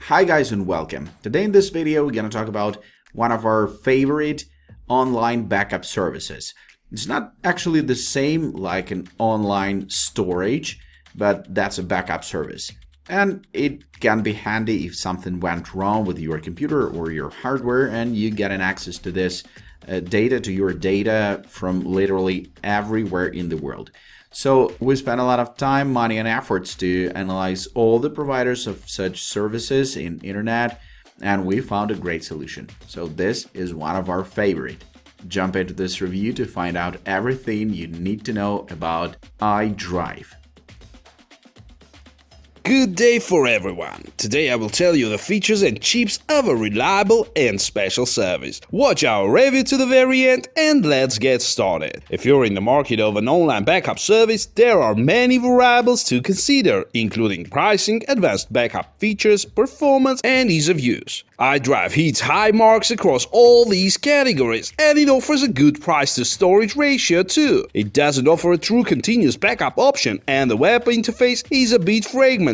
Hi guys and welcome. Today in this video we're going to talk about one of our favorite online backup services. It's not actually the same like an online storage, but that's a backup service. And it can be handy if something went wrong with your computer or your hardware and you get an access to this data, to your data from literally everywhere in the world. So we spent a lot of time, money, and efforts to analyze all the providers of such services in internet, and we found a great solution. So this is one of our favorite. Jump into this review to find out everything you need to know about IDrive. Good day for everyone! Today I will tell you the features and tips of a reliable and special service. Watch our review to the very end and let's get started. If you're in the market of an online backup service, there are many variables to consider, including pricing, advanced backup features, performance, and ease of use. IDrive hits high marks across all these categories, and it offers a good price-to-storage ratio too. It doesn't offer a true continuous backup option, and the web interface is a bit fragmented.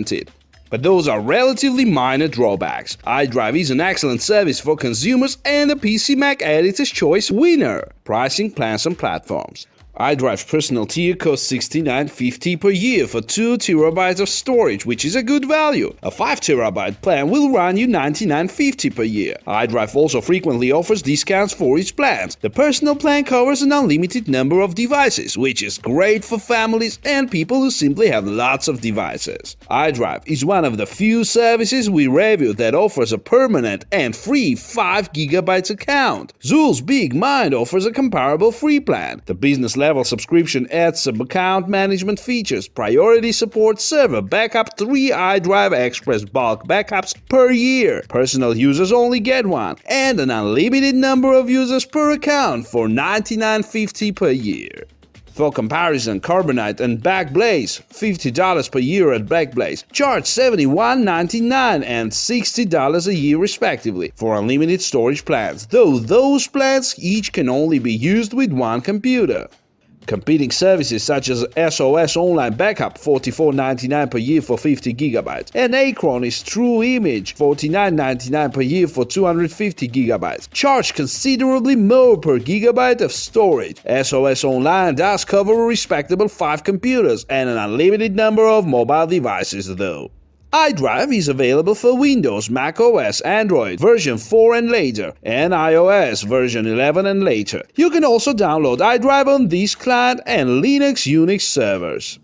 But those are relatively minor drawbacks. IDrive is an excellent service for consumers and a PCMag Editors Choice winner. Pricing, plans, and platforms. IDrive's personal tier costs $69.50 per year for 2 TB of storage, which is a good value. A 5 TB plan will run you $99.50 per year. IDrive also frequently offers discounts for its plans. The personal plan covers an unlimited number of devices, which is great for families and people who simply have lots of devices. IDrive is one of the few services we reviewed that offers a permanent and free 5 GB account. Zoolz Big Mind offers a comparable free plan. The business level subscription adds subaccount management features, priority support, server backup, 3 IDrive Express bulk backups per year. Personal users only get one, and an unlimited number of users per account for $99.50 per year. For comparison, Carbonite and Backblaze, $50 per year at Backblaze, charge $71.99 and $60 a year respectively for unlimited storage plans, though those plans each can only be used with one computer. Competing services such as SOS Online Backup, $44.99 per year for 50 GB, and Acron's True Image, $49.99 per year for 250 GB, charge considerably more per gigabyte of storage. SOS Online does cover a respectable 5 computers and an unlimited number of mobile devices though. IDrive is available for Windows, Mac OS, Android version 4 and later, and iOS version 11 and later. You can also download IDrive on this client and Linux Unix servers.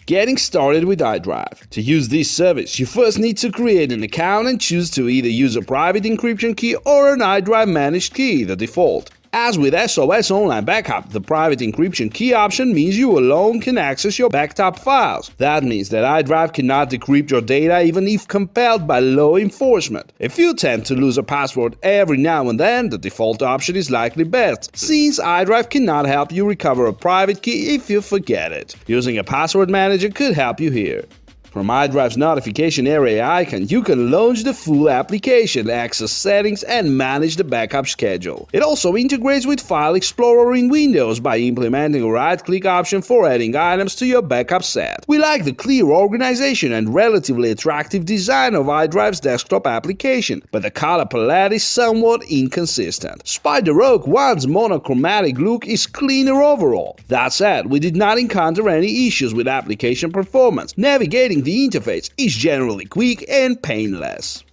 Getting started with IDrive. To use this service, you first need to create an account and choose to either use a private encryption key or an IDrive managed key, the default. As with SOS Online Backup, the private encryption key option means you alone can access your backed up files. That means that IDrive cannot decrypt your data even if compelled by law enforcement. If you tend to lose a password every now and then, the default option is likely best, since IDrive cannot help you recover a private key if you forget it. Using a password manager could help you here. From iDrive's notification area icon, you can launch the full application, access settings, and manage the backup schedule. It also integrates with File Explorer in Windows by implementing a right-click option for adding items to your backup set. We like the clear organization and relatively attractive design of iDrive's desktop application, but the color palette is somewhat inconsistent. Spider Oak One's monochromatic look is cleaner overall. That said, we did not encounter any issues with application performance. Navigating the interface is generally quick and painless.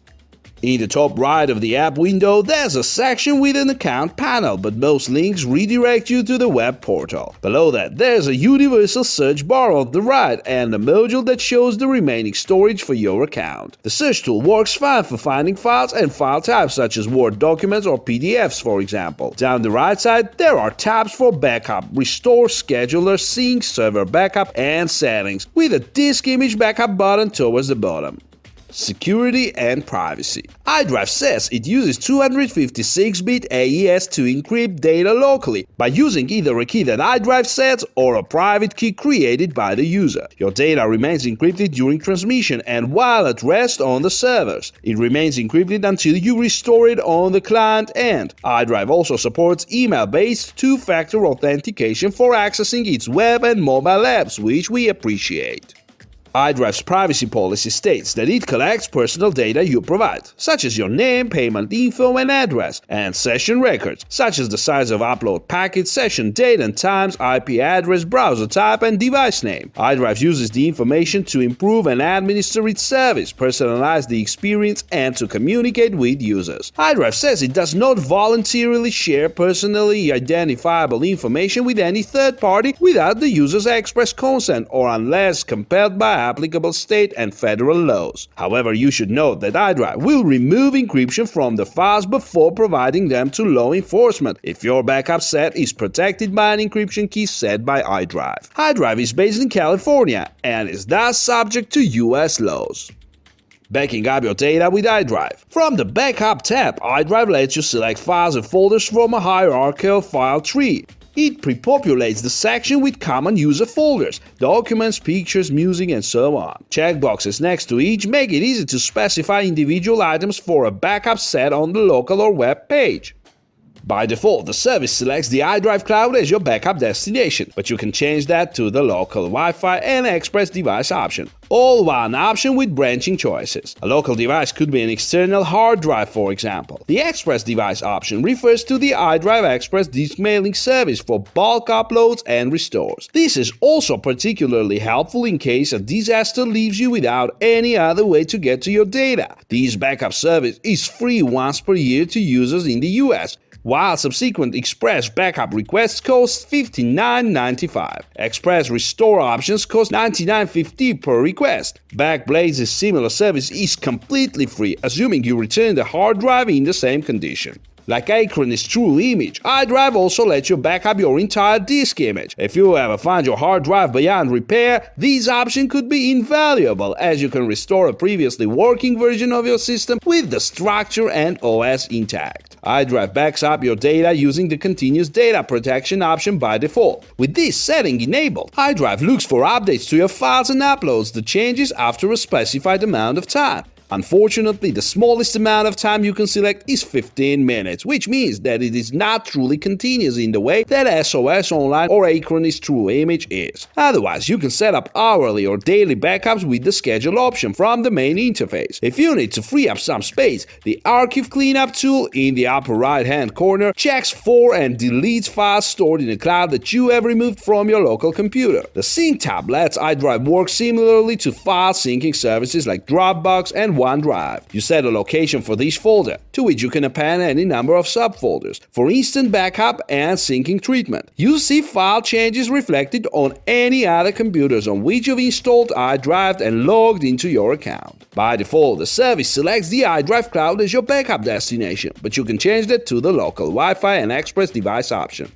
In the top right of the app window, there's a section with an account panel, but most links redirect you to the web portal. Below that, there's a universal search bar on the right and a module that shows the remaining storage for your account. The search tool works fine for finding files and file types such as Word documents or PDFs, for example. Down the right side, there are tabs for backup, restore, scheduler, sync, server backup, and settings, with a disk image backup button towards the bottom. Security and privacy. IDrive says it uses 256-bit AES to encrypt data locally by using either a key that IDrive sets or a private key created by the user. Your data remains encrypted during transmission and while at rest on the servers. It remains encrypted until you restore it on the client end. IDrive also supports email-based two-factor authentication for accessing its web and mobile apps, which we appreciate. iDrive's privacy policy states that it collects personal data you provide, such as your name, payment info, and address, and session records, such as the size of upload packets, session date and times, IP address, browser type, and device name. iDrive uses the information to improve and administer its service, personalize the experience, and to communicate with users. iDrive says it does not voluntarily share personally identifiable information with any third party without the user's express consent or unless compelled by applicable state and federal laws. However, you should note that iDrive will remove encryption from the files before providing them to law enforcement if your backup set is protected by an encryption key set by iDrive. iDrive is based in California and is thus subject to US laws. Backing up your data with iDrive. From the Backup tab, iDrive lets you select files and folders from a hierarchical file tree. It pre-populates the section with common user folders, documents, pictures, music, and so on. Checkboxes next to each make it easy to specify individual items for a backup set on the local or web page. By default, the service selects the iDrive Cloud as your backup destination, but you can change that to the local Wi-Fi and Express device option. All one option with branching choices. A local device could be an external hard drive, for example. The Express device option refers to the IDrive Express disk mailing service for bulk uploads and restores. This is also particularly helpful in case a disaster leaves you without any other way to get to your data. This backup service is free once per year to users in the US, while subsequent Express backup requests cost $59.95. Express restore options cost $99.50 per request. Backblaze's similar service is completely free, assuming you return the hard drive in the same condition. Like Acron's True Image, iDrive also lets you backup your entire disk image. If you ever find your hard drive beyond repair, this option could be invaluable, as you can restore a previously working version of your system with the structure and OS intact. iDrive backs up your data using the Continuous Data Protection option by default. With this setting enabled, iDrive looks for updates to your files and uploads the changes after a specified amount of time. Unfortunately, the smallest amount of time you can select is 15 minutes, which means that it is not truly continuous in the way that SOS Online or Acron's True Image is. Otherwise, you can set up hourly or daily backups with the schedule option from the main interface. If you need to free up some space, the Archive Cleanup tool in the upper right-hand corner checks for and deletes files stored in the cloud that you have removed from your local computer. The Sync tab lets iDrive work similarly to file syncing services like Dropbox and OneDrive. You set a location for this folder, to which you can append any number of subfolders, for instant backup and syncing treatment. You see file changes reflected on any other computers on which you've installed iDrive and logged into your account. By default, the service selects the iDrive Cloud as your backup destination, but you can change that to the local Wi-Fi and Express device option.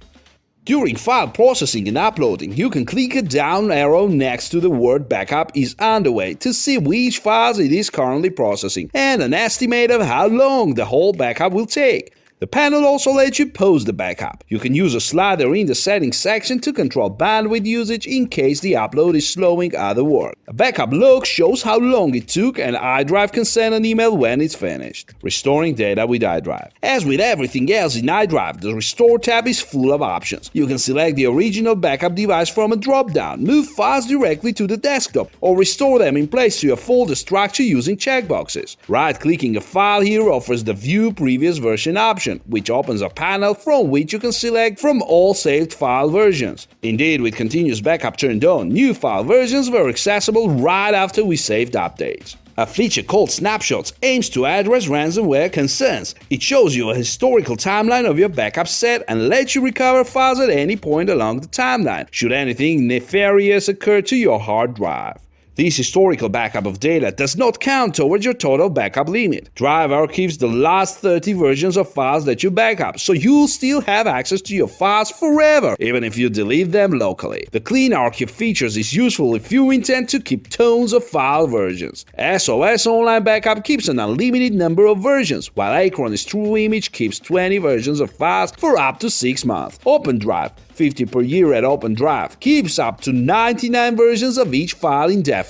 During file processing and uploading, you can click a down arrow next to the word backup is underway to see which files it is currently processing and an estimate of how long the whole backup will take. The panel also lets you pause the backup. You can use a slider in the settings section to control bandwidth usage in case the upload is slowing other work. A backup log shows how long it took, and iDrive can send an email when it's finished. Restoring data with iDrive. As with everything else in iDrive, the Restore tab is full of options. You can select the original backup device from a drop-down, move files directly to the desktop, or restore them in place to your folder structure using checkboxes. Right-clicking a file here offers the View Previous Version option, which opens a panel from which you can select from all saved file versions. Indeed, with continuous backup turned on, new file versions were accessible right after we saved updates. A feature called Snapshots aims to address ransomware concerns. It shows you a historical timeline of your backup set and lets you recover files at any point along the timeline, should anything nefarious occur to your hard drive. This historical backup of data does not count towards your total backup limit. Drive archives the last 30 versions of files that you backup, so you'll still have access to your files forever, even if you delete them locally. The Clean Archive features is useful if you intend to keep tons of file versions. SOS Online Backup keeps an unlimited number of versions, while Acron's True Image keeps 20 versions of files for up to 6 months. OpenDrive, 50 per year at OpenDrive, keeps up to 99 versions of each file indefinitely.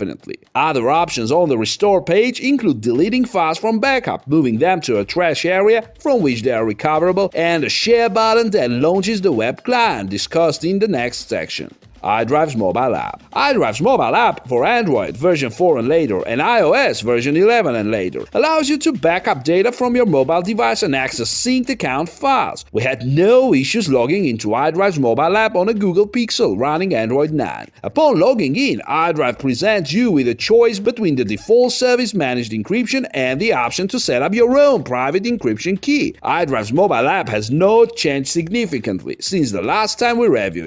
Other options on the Restore page include deleting files from backup, moving them to a trash area from which they are recoverable, and a share button that launches the web client discussed in the next section. iDrive's mobile app. iDrive's mobile app for Android version 4 and later and iOS version 11 and later allows you to back up data from your mobile device and access synced account files. We had no issues logging into iDrive's mobile app on a Google Pixel running Android 9. Upon logging in, iDrive presents you with a choice between the default service managed encryption and the option to set up your own private encryption key. iDrive's mobile app has not changed significantly since the last time we reviewed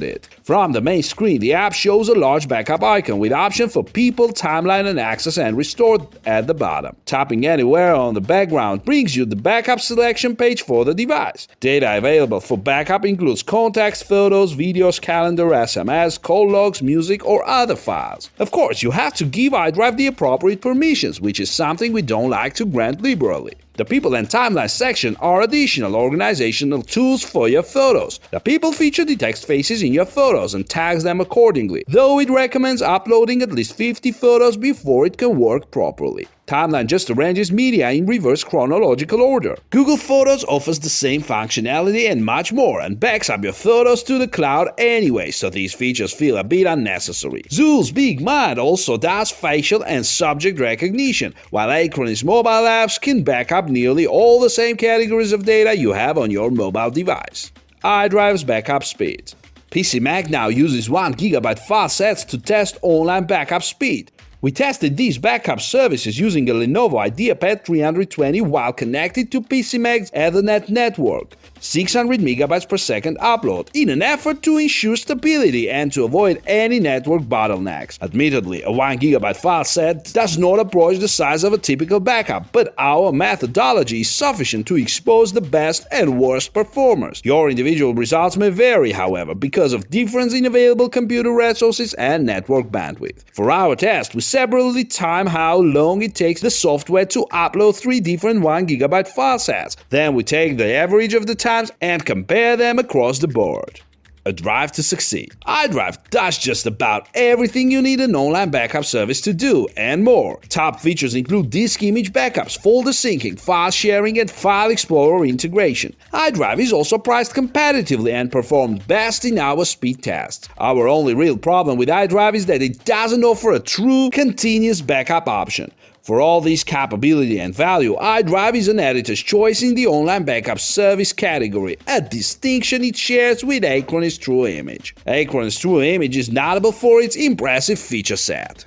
it. From the main screen, the app shows a large backup icon with option for people, timeline, and access and restore at the bottom. Tapping anywhere on the background brings you the backup selection page for the device. Data available for backup includes contacts, photos, videos, calendar, SMS, call logs, music, or other files. Of course, you have to give iDrive the appropriate permissions, which is something we don't like to grant liberally. The People and Timeline section are additional organizational tools for your photos. The People feature detects faces in your photos and tags them accordingly, though it recommends uploading at least 50 photos before it can work properly. Timeline just arranges media in reverse chronological order. Google Photos offers the same functionality and much more, and backs up your photos to the cloud anyway, so these features feel a bit unnecessary. Zoolz Big Mind also does facial and subject recognition, while Acronym's mobile apps can back up nearly all the same categories of data you have on your mobile device. iDrive's backup speed. PCMag now uses 1 GB file sets to test online backup speed. We tested these backup services using a Lenovo IdeaPad 320 while connected to PCMag's Ethernet network, 600 MB per second upload, in an effort to ensure stability and to avoid any network bottlenecks. Admittedly, a 1 GB file set does not approach the size of a typical backup, but our methodology is sufficient to expose the best and worst performers. Your individual results may vary, however, because of difference in available computer resources and network bandwidth. For our test, we separately time how long it takes the software to upload 3 different 1 GB file sets. Then we take the average of the times and compare them across the board. A drive to succeed. iDrive does just about everything you need an online backup service to do, and more. Top features include disk image backups, folder syncing, file sharing, and file explorer integration. iDrive is also priced competitively and performed best in our speed tests. Our only real problem with iDrive is that it doesn't offer a true continuous backup option. For all this capability and value, iDrive is an editor's choice in the online backup service category, a distinction it shares with Acronym's TrueImage. Acronym's TrueImage is notable for its impressive feature set.